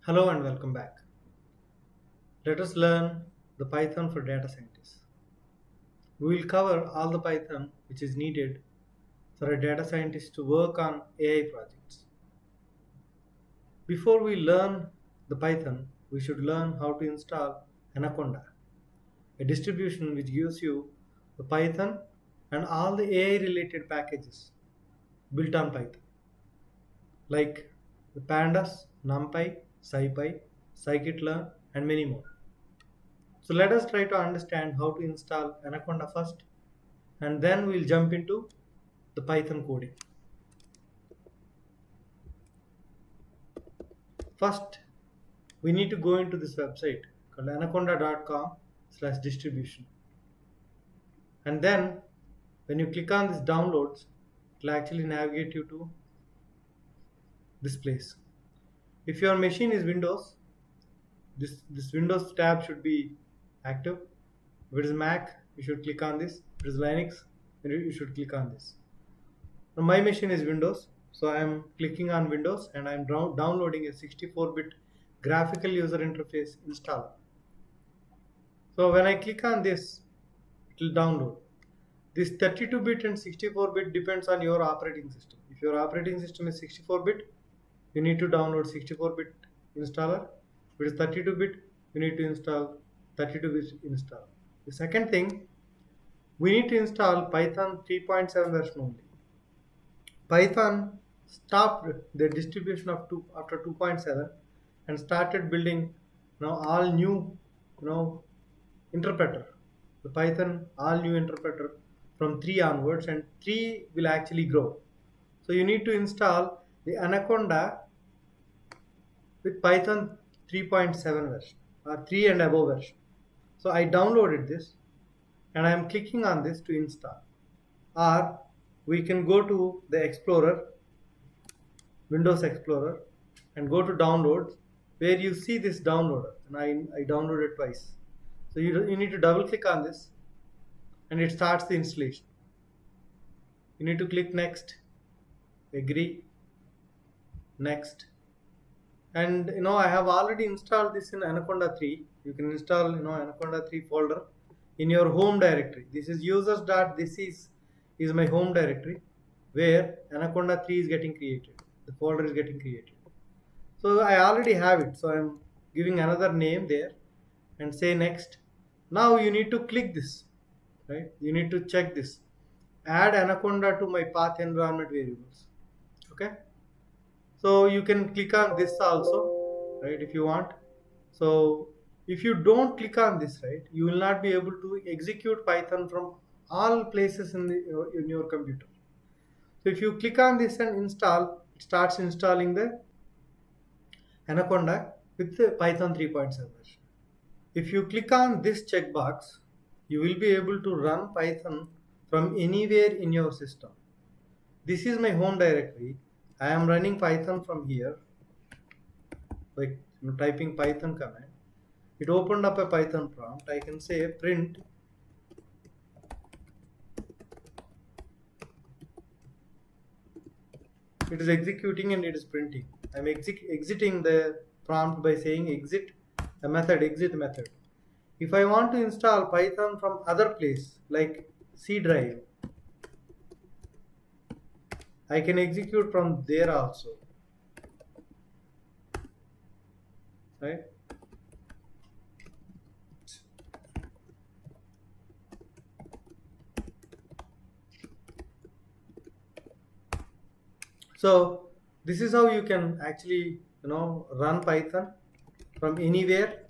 Hello and welcome back. Let us learn the Python for data scientists. We will cover all the Python which is needed for a data scientist to work on AI projects. Before we learn the Python, we should learn how to install Anaconda, a distribution which gives you the Python and all the AI related packages built on Python, like the pandas, numpy, scipy, scikit-learn, and many more. So let us try to understand how to install Anaconda first, and then we'll jump into the Python coding. First, we need to go into this website called anaconda.com/distribution. And then when you click on this downloads, it will actually navigate you to this place. If your machine is Windows, this Windows tab should be active. If it is Mac, you should click on this. If it is Linux, you should click on this. Now my machine is Windows, so I am clicking on Windows and I am downloading a 64-bit graphical user interface installer. So when I click on this, it will download. This 32-bit and 64-bit depends on your operating system. If your operating system is 64-bit, you need to download 64-bit installer. If it is 32-bit, you need to install 32-bit installer. The second thing, we need to install Python 3.7 version only. Python stopped the distribution of after 2.7 and started building all new interpreter. The Python all new interpreter from 3 onwards, and 3 will actually grow. So you need to install the Anaconda with Python 3.7 version or 3 and above version. So I downloaded this and I am clicking on this to install. Or we can go to the Explorer, Windows Explorer, and go to downloads, where you see this downloader, and I downloaded twice. So you need to double click on this and it starts the installation. You need to click next, agree, next. And I have already installed this in Anaconda 3. You can install Anaconda 3 folder in your home directory. This is users.this is my home directory where Anaconda 3 is getting created. The folder is getting created. So I already have it. So I'm giving another name there and say next. Now you need to click this, right? You need to check this. Add Anaconda to my path environment variables. Okay. So you can click on this also, right, if you want. So if you don't click on this, right, you will not be able to execute Python from all places in your computer. So if you click on this and install, it starts installing the Anaconda with the Python 3.7 version. If you click on this checkbox, you will be able to run Python from anywhere in your system. This is my home directory. I am running Python from here, like typing Python command. It opened up a Python prompt. I can say print it is executing and it is printing. I'm exiting the prompt by saying exit method. If I want to install Python from other place like C drive, I can execute from there also, right? So this is how you can actually run Python from anywhere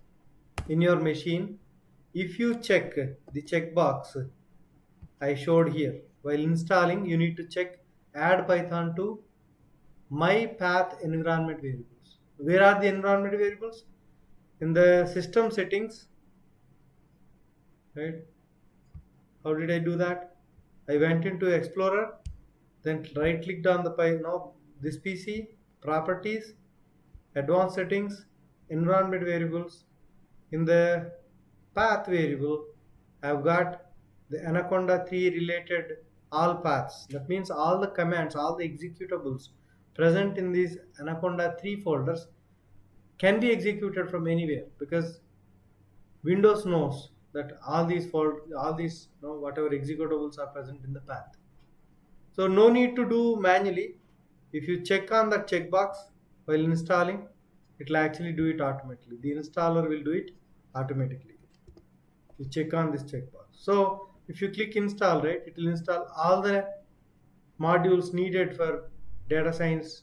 in your machine. If you check the checkbox I showed here while installing, you need to check add Python to my path environment variables. Where are the environment variables? In the system settings, right? How did I do that? I went into Explorer, then right clicked on the this PC, properties, advanced settings, environment variables. In the path variable, I've got the Anaconda 3 related all paths. That means all the commands, all the executables present in these Anaconda 3 folders can be executed from anywhere, because Windows knows that all these whatever executables are present in the path. So no need to do manually. If you check on that checkbox while installing, it will actually do it automatically. The installer will do it automatically. You check on this checkbox. So if you click install, right, it will install all the modules needed for data science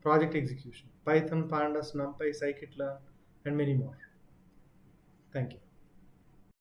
project execution: Python, Pandas, NumPy, scikit-learn, and many more. Thank you.